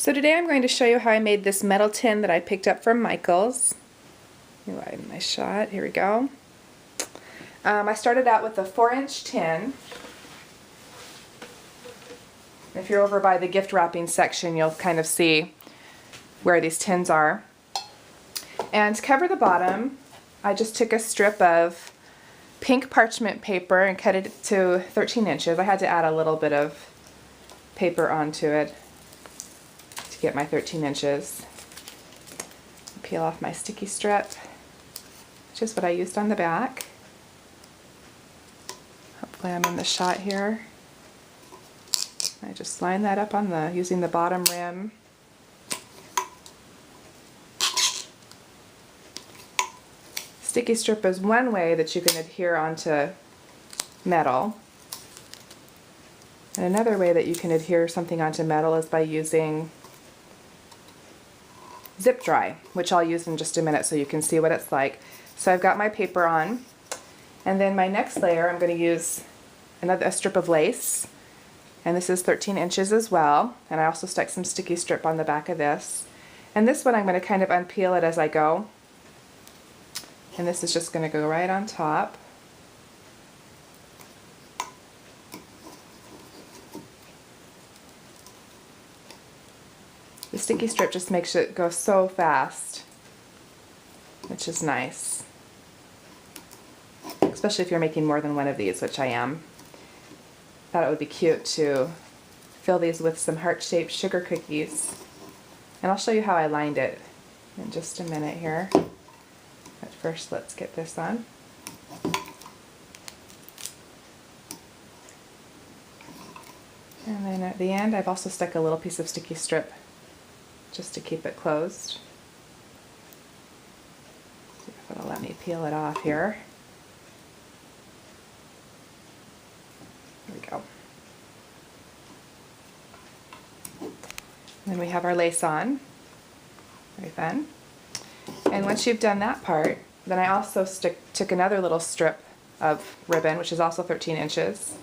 So today I'm going to show you how I made this metal tin that I picked up from Michael's. Let me widen my shot. Here we go. I started out with a 4-inch tin. If you're over by the gift wrapping section, you'll kind of see where these tins are. And to cover the bottom, I just took a strip of pink parchment paper and cut it to 13 inches. I had to add a little bit of paper onto it to get my 13 inches. Peel off my sticky strip, which is what I used on the back. Hopefully I'm in the shot here. I just line that up on using the bottom rim. Sticky strip is one way that you can adhere onto metal. And another way that you can adhere something onto metal is by using zip dry, which I'll use in just a minute so you can see what it's like. So I've got my paper on, and then my next layer I'm going to use a strip of lace, and this is 13 inches as well, and I also stuck some sticky strip on the back of this. And this one I'm going to kind of unpeel it as I go, and this is just going to go right on top. The sticky strip just makes it go so fast, which is nice, especially if you're making more than one of these, which I am. Thought it would be cute to fill these with some heart-shaped sugar cookies, and I'll show you how I lined it in just a minute here. But first, let's get this on. And then at the end, I've also stuck a little piece of sticky strip just to keep it closed. See if it'll let me peel it off here. There we go. Then we have our lace on. Very fun. And once you've done that part, then I also took another little strip of ribbon, which is also 13 inches.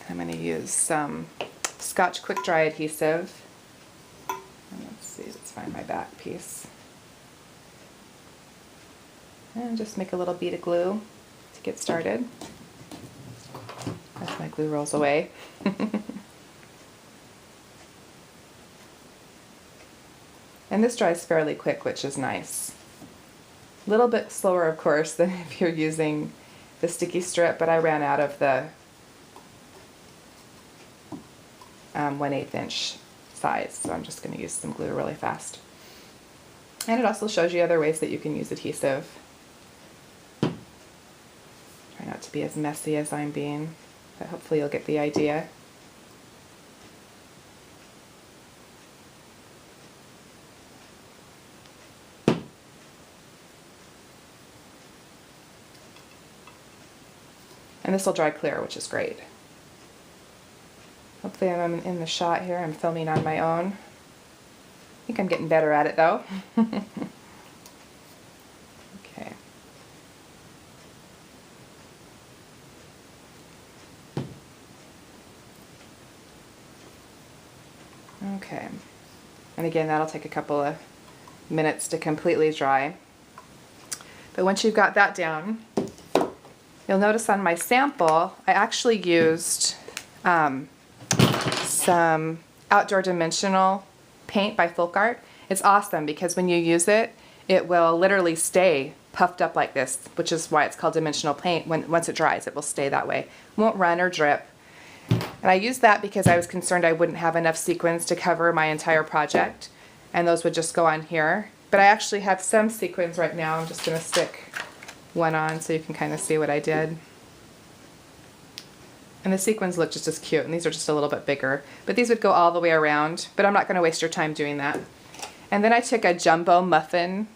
I'm going to use some Scotch Quick Dry adhesive. And let's find my back piece. And just make a little bead of glue to get started. As my glue rolls away. And this dries fairly quick, which is nice. A little bit slower, of course, than if you're using the sticky strip, but I ran out of the 1/8 inch size, so I'm just going to use some glue really fast. And it also shows you other ways that you can use adhesive. Try not to be as messy as I'm being, but hopefully you'll get the idea. And this will dry clear, which is great. Hopefully I'm in the shot here. I'm filming on my own. I think I'm getting better at it though. Okay. Okay. And again, that'll take a couple of minutes to completely dry. But once you've got that down, you'll notice on my sample, I actually used some Outdoor Dimensional paint by Folk Art. It's awesome because when you use it, it will literally stay puffed up like this, which is why it's called dimensional paint. Once it dries, it will stay that way. It won't run or drip. And I used that because I was concerned I wouldn't have enough sequins to cover my entire project, and those would just go on here. But I actually have some sequins right now. I'm just going to stick one on so you can kind of see what I did. And the sequins look just as cute, and these are just a little bit bigger. But these would go all the way around, but I'm not going to waste your time doing that. And then I took a jumbo muffin,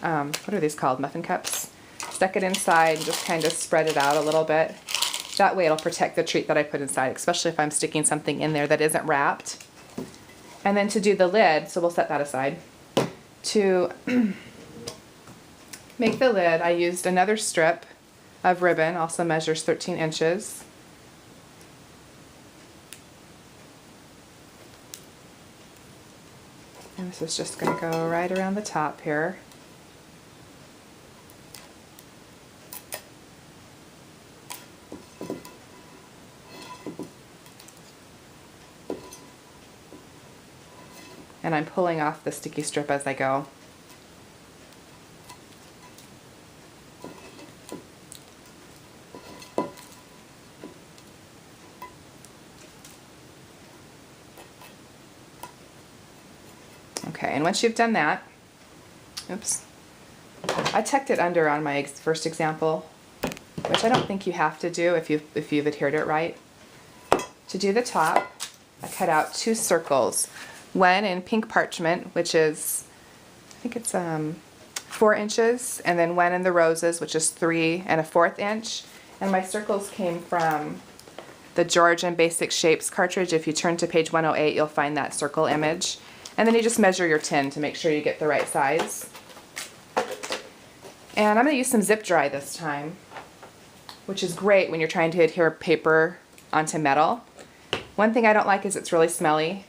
what are these called, muffin cups? Stuck it inside and just kind of spread it out a little bit. That way it'll protect the treat that I put inside, especially if I'm sticking something in there that isn't wrapped. And then to do the lid, so we'll set that aside. To make the lid, I used another strip of ribbon, also measures 13 inches. And this is just going to go right around the top here. And I'm pulling off the sticky strip as I go. Okay, and once you've done that, oops, I tucked it under on my first example, which I don't think you have to do if you've adhered it right. To do the top, I cut out 2 circles. One in pink parchment, which is, I think it's 4 inches, and then one in the roses, which is 3 1/4 inch. And my circles came from the Georgian Basic Shapes cartridge. If you turn to page 108, you'll find that circle image. And then you just measure your tin to make sure you get the right size. And I'm going to use some zip dry this time, which is great when you're trying to adhere paper onto metal. One thing I don't like is it's really smelly,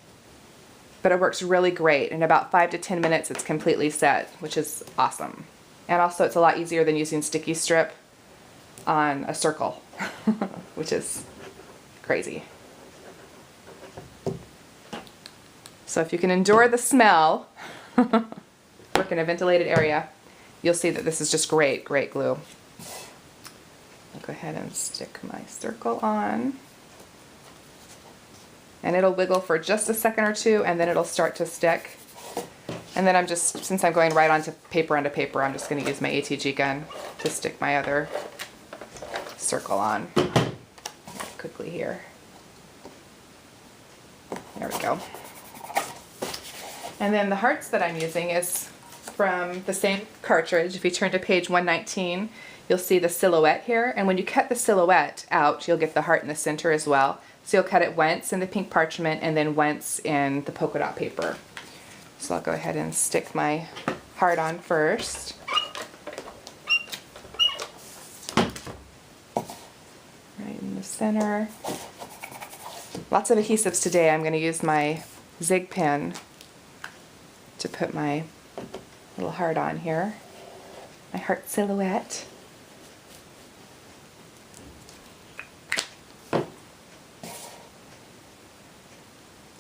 but it works really great. In about 5 to 10 minutes it's completely set, which is awesome. And also it's a lot easier than using sticky strip on a circle, which is crazy. So if you can endure the smell, work in a ventilated area, you'll see that this is just great, great glue. I'll go ahead and stick my circle on. And it'll wiggle for just a second or two, and then it'll start to stick. And then since I'm going right onto paper, I'm just going to use my ATG gun to stick my other circle on. Quickly here. There we go. And then the hearts that I'm using is from the same cartridge. If you turn to page 119, you'll see the silhouette here. And when you cut the silhouette out, you'll get the heart in the center as well. So you'll cut it once in the pink parchment and then once in the polka dot paper. So I'll go ahead and stick my heart on first. Right in the center. Lots of adhesives today. I'm going to use my zig pen to put my little heart on here. My heart silhouette.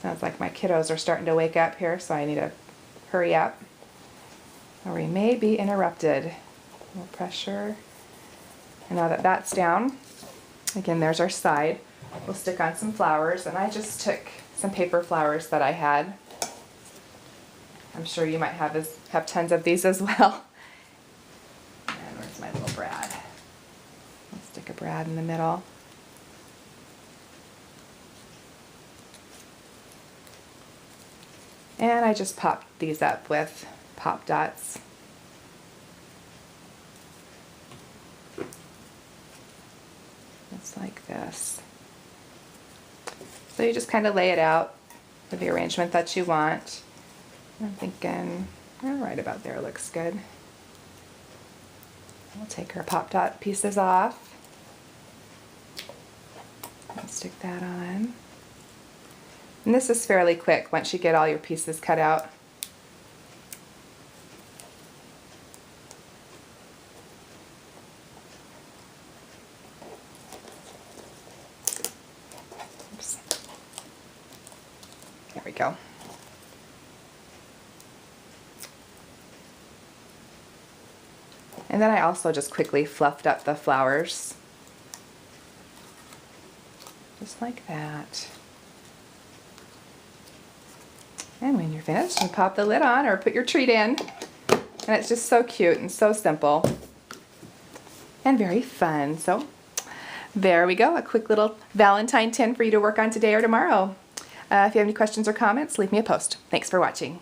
Sounds like my kiddos are starting to wake up here, so I need to hurry up, or we may be interrupted. A little pressure. And now that that's down, again, there's our side. We'll stick on some flowers, and I just took some paper flowers that I had. I'm sure you might have tons of these as well. And where's my little brad? I'll stick a brad in the middle. And I just popped these up with pop dots. Just like this. So you just kind of lay it out for the arrangement that you want. I'm thinking, right about there looks good. We'll take our pop dot pieces off. And stick that on. And this is fairly quick once you get all your pieces cut out. Oops. There we go. And then I also just quickly fluffed up the flowers. Just like that. And when you're finished, you pop the lid on or put your treat in. And it's just so cute and so simple. And very fun. So there we go. A quick little Valentine tin for you to work on today or tomorrow. If you have any questions or comments, leave me a post. Thanks for watching.